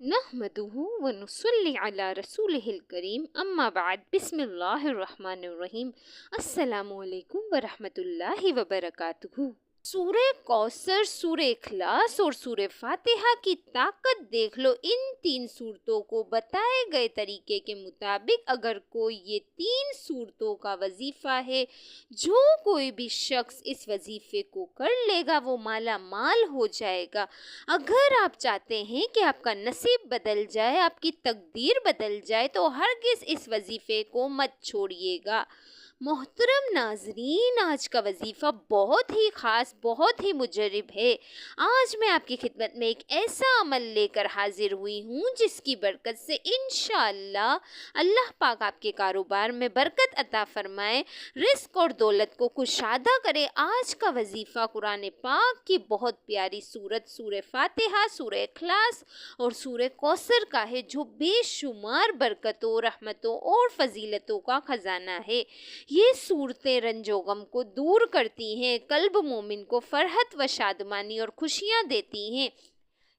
नहमदुहु व नुसल्ली अला रसूलिहिल करीम अम्मा बाद बिस्मिल्लाहिर रहमानिर रहीम अस्सलामु अलैकुम व रहमतुल्लाहि व बरकातुहू। सूरे कौसर, सूरे इखलास और सूरे फातिहा की ताकत देख लो। इन तीन सूरतों को बताए गए तरीके के मुताबिक अगर कोई ये तीन सूरतों का वजीफ़ा है, जो कोई भी शख्स इस वजीफ़े को कर लेगा वो माला माल हो जाएगा। अगर आप चाहते हैं कि आपका नसीब बदल जाए, आपकी तकदीर बदल जाए, तो हरगिज़ इस वजीफ़े को मत छोड़िएगा। मोहतरम नाजरीन, आज का वजीफ़ा बहुत ही ख़ास, बहुत ही मुजरब है। आज मैं आपकी खिदमत में एक ऐसा अमल लेकर हाजिर हुई हूँ जिसकी बरकत से इंशाअल्लाह अल्लाह पाक आपके कारोबार में बरकत अता फरमाए, रिस्क और दौलत को कुशादा करे। आज का वजीफ़ा कुरान पाक की बहुत प्यारी सूरत सूरह फातिहा, सूरह इखलास और सूरह कौसर का है, जो बेशुमार बरकतों, रहमतों और फजीलतों का ख़जाना है। ये सूरतें रंजो गम को दूर करती हैं, कल्ब मोमिन को फरहत व शादमानी और खुशियाँ देती हैं।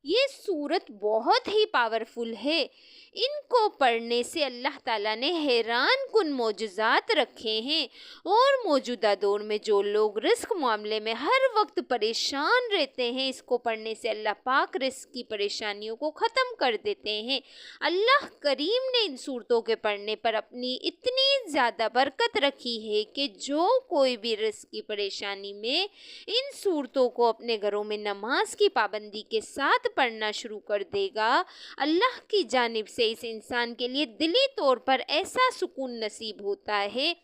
ये सूरत बहुत ही पावरफुल है। इनको पढ़ने से अल्लाह ताला ने हैरान कुन मौजज़ात रखे हैं। और मौजूदा दौर में जो लोग रिस्क मामले में हर वक्त परेशान रहते हैं, इसको पढ़ने से अल्लाह पाक रिस्क की परेशानियों को ख़त्म कर देते हैं। अल्लाह करीम ने इन सूरतों के पढ़ने पर अपनी इतनी ज़्यादा बरकत रखी है कि जो कोई भी रिस्क की परेशानी में इन सूरतों को अपने घरों में नमाज की पाबंदी के साथ पढ़ना शुरू कर देगा, अल्लाह की जानिब से इस इंसान के लिए दिली तौर पर ऐसा सुकून नसीब होता है,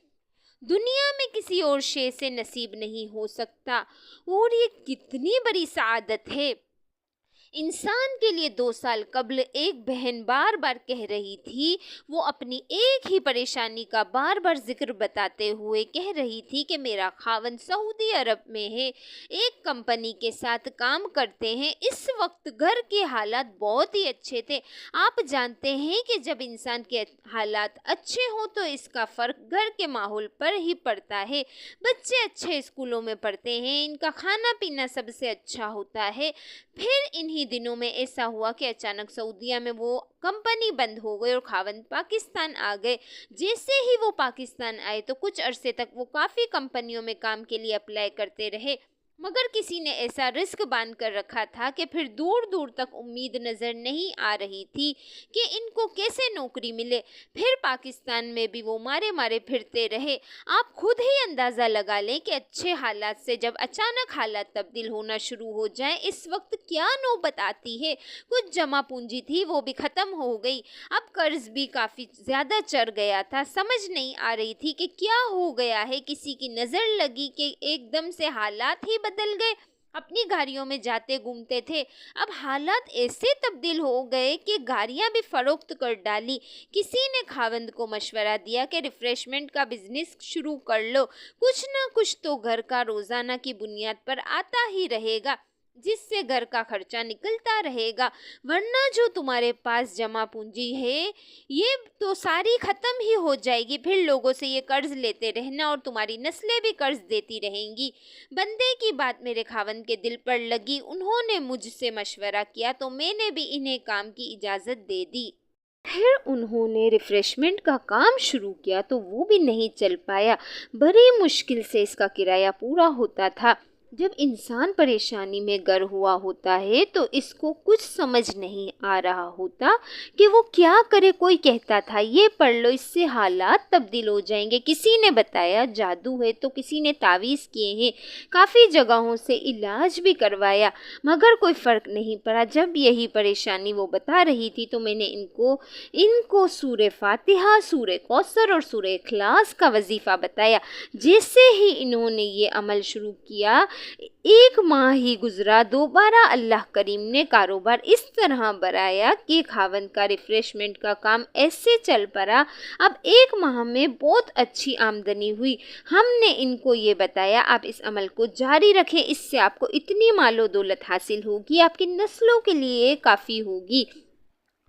दुनिया में किसी और शे से नसीब नहीं हो सकता। और ये कितनी बड़ी सआदत है। इंसान के लिए 2 साल कबल एक बहन बार बार कह रही थी, वो अपनी एक ही परेशानी का बार बार जिक्र बताते हुए कह रही थी कि मेरा खावन सऊदी अरब में है, एक कंपनी के साथ काम करते हैं। इस वक्त घर के हालात बहुत ही अच्छे थे। आप जानते हैं कि जब इंसान के हालात अच्छे हों तो इसका फ़र्क घर के माहौल पर ही पड़ता है। बच्चे अच्छे स्कूलों में पढ़ते हैं, इनका खाना पीना सबसे अच्छा होता है। फिर इन्हीं दिनों में ऐसा हुआ कि अचानक सऊदीया में वो कंपनी बंद हो गई और खावंद पाकिस्तान आ गए। जैसे ही वो पाकिस्तान आए तो कुछ अरसे तक वो काफ़ी कंपनियों में काम के लिए अप्लाई करते रहे, मगर किसी ने ऐसा रिस्क बांध कर रखा था कि फिर दूर दूर तक उम्मीद नज़र नहीं आ रही थी कि इनको कैसे नौकरी मिले। फिर पाकिस्तान में भी वो मारे मारे फिरते रहे। आप खुद ही अंदाज़ा लगा लें कि अच्छे हालात से जब अचानक हालात तब्दील होना शुरू हो जाएं, इस वक्त क्या नौबत आती है। कुछ जमा पूंजी थी वो भी ख़त्म हो गई, अब कर्ज भी काफ़ी ज़्यादा चढ़ गया था। समझ नहीं आ रही थी कि क्या हो गया है। किसी की नज़र लगी कि एकदम से हालात ही बदल गए। अपनी गाड़ियों में जाते घूमते थे, अब हालात ऐसे तब्दील हो गए कि गाड़ियां भी फरोख्त कर डाली। किसी ने खावंद को मशवरा दिया कि रिफ्रेशमेंट का बिजनेस शुरू कर लो, कुछ ना कुछ तो घर का रोज़ाना की बुनियाद पर आता ही रहेगा, जिससे घर का खर्चा निकलता रहेगा। वरना जो तुम्हारे पास जमा पूंजी है ये तो सारी ख़त्म ही हो जाएगी। फिर लोगों से ये कर्ज लेते रहना और तुम्हारी नस्लें भी कर्ज देती रहेंगी। बंदे की बात मेरे खावंद के दिल पर लगी। उन्होंने मुझसे मशवरा किया तो मैंने भी इन्हें काम की इजाज़त दे दी। फिर उन्होंने रिफ़्रेशमेंट का काम शुरू किया तो वो भी नहीं चल पाया। बड़ी मुश्किल से इसका किराया पूरा होता था। जब इंसान परेशानी में गर हुआ होता है तो इसको कुछ समझ नहीं आ रहा होता कि वो क्या करे। कोई कहता था ये पढ़ लो, इससे हालात तब्दील हो जाएंगे। किसी ने बताया जादू है, तो किसी ने तावीज़ किए हैं। काफ़ी जगहों से इलाज भी करवाया, मगर कोई फ़र्क नहीं पड़ा। जब यही परेशानी वो बता रही थी तो मैंने इनको सूरह फातिहा, सूरह कौसर और सूरह इखलास का वजीफ़ा बताया। जैसे ही इन्होंने ये अमल शुरू किया, 1 माह ही गुजरा, दोबारा अल्लाह करीम ने कारोबार इस तरह बढ़ाया कि खावंद का रिफ्रेशमेंट का काम ऐसे चल पड़ा। अब 1 माह में बहुत अच्छी आमदनी हुई। हमने इनको ये बताया आप इस अमल को जारी रखें, इससे आपको इतनी मालो दौलत हासिल होगी, आपकी नस्लों के लिए काफ़ी होगी।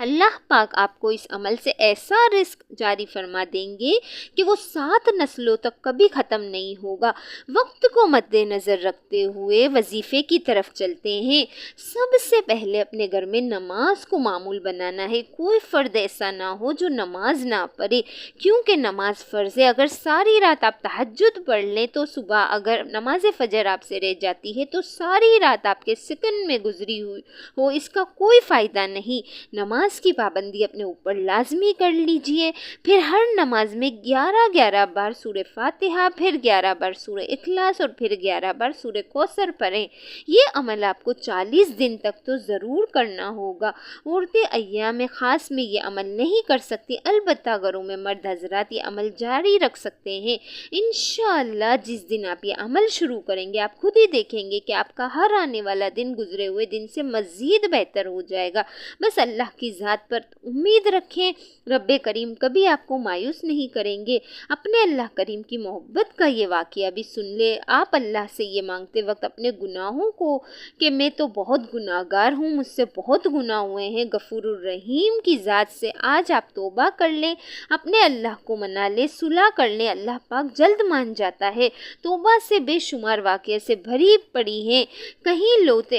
اللہ پاک آپ کو اس عمل سے ایسا رزق جاری فرما دیں گے کہ وہ 7 نسلوں تک کبھی ختم نہیں ہوگا۔ وقت کو مد نظر رکھتے ہوئے وظیفے کی طرف چلتے ہیں۔ سب سے پہلے اپنے گھر میں نماز کو معمول بنانا ہے۔ کوئی فرد ایسا نہ ہو جو نماز نہ پڑھے، کیونکہ نماز فرض ہے۔ اگر ساری رات آپ تہجد پڑھ لیں تو صبح اگر نماز فجر آپ سے رہ جاتی ہے تو ساری رات آپ کے سکن میں گزری ہوئی ہو، اس کا کوئی فائدہ نہیں۔ نماز کی پابندی اپنے اوپر لازمی کر لیجئے۔ پھر ہر نماز میں 11 بار سورہ فاتحہ، پھر 11 بار سورہ اخلاص اور پھر 11 بار سورہ کوثر پڑھیں۔ یہ عمل آپ کو 40 دن تک تو ضرور کرنا ہوگا۔ عورتیں ایام خاص میں یہ عمل نہیں کر سکتی، البتہ گھروں میں مرد حضرات یہ عمل جاری رکھ سکتے ہیں۔ انشاءاللہ جس دن آپ یہ عمل شروع کریں گے آپ خود ہی دیکھیں گے کہ آپ کا ہر آنے والا دن گزرے ہوئے دن سے مزید بہتر ہو جائے گا۔ بس اللہ کی ذات پر امید رکھیں، رب کریم کبھی آپ کو مایوس نہیں کریں گے۔ اپنے اللہ کریم کی محبت کا یہ واقعہ بھی سن لے۔ آپ اللہ سے یہ مانگتے وقت اپنے گناہوں کو کہ میں تو بہت گناہ گار ہوں، مجھ سے بہت گناہ ہوئے ہیں، غفور الرحیم کی ذات سے آج آپ توبہ کر لیں، اپنے اللہ کو منا لیں، صلح کر لیں، اللہ پاک جلد مان جاتا ہے۔ توبہ سے بے شمار واقعے سے بھری پڑی ہیں۔ کہیں لوط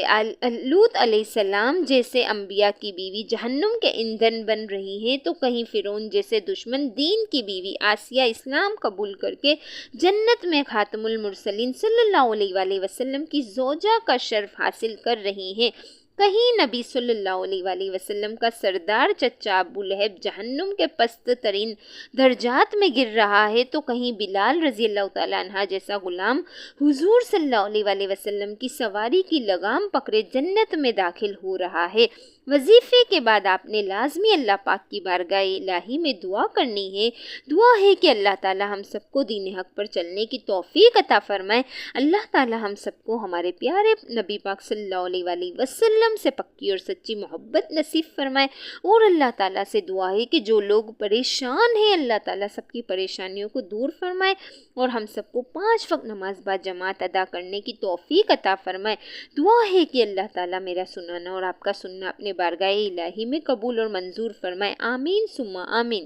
علیہ السلام جیسے انبیاء کی بیوی جہنم کے ایندھن بن رہی ہیں، تو کہیں فرعون جیسے دشمن دین کی بیوی آسیہ اسلام قبول کر کے جنت میں خاتم المرسلین صلی اللہ علیہ وآلہ وسلم کی زوجہ کا شرف حاصل کر رہی ہیں۔ کہیں نبی صلی اللہ علیہ وآلہ وسلم کا سردار چچا ابو لہب جہنم کے پست ترین درجات میں گر رہا ہے، تو کہیں بلال رضی اللہ تعالیٰ عنہ جیسا غلام حضور صلی اللہ علیہ وآلہ وسلم کی سواری کی لگام پکڑے جنت میں داخل ہو رہا ہے۔ وظیفے کے بعد آپ نے لازمی اللہ پاک کی بارگاہ الہی میں دعا کرنی ہے۔ دعا ہے کہ اللہ تعالی ہم سب کو دین حق پر چلنے کی توفیق عطا فرمائے۔ اللہ تعالی ہم سب کو ہمارے پیارے نبی پاک صلی اللہ علیہ وآلہ وسلم سے پکی اور سچی محبت نصیب فرمائے۔ اور اللہ تعالیٰ سے دعا ہے کہ جو لوگ پریشان ہیں اللہ تعالیٰ سب کی پریشانیوں کو دور فرمائے اور ہم سب کو 5 وقت نماز با جماعت ادا کرنے کی توفیق عطا فرمائے۔ دعا ہے کہ اللہ تعالیٰ میرا سنانا اور آپ کا سننا اپنے بارگاہ الہی میں قبول اور منظور فرمائے۔ آمین ثم آمین۔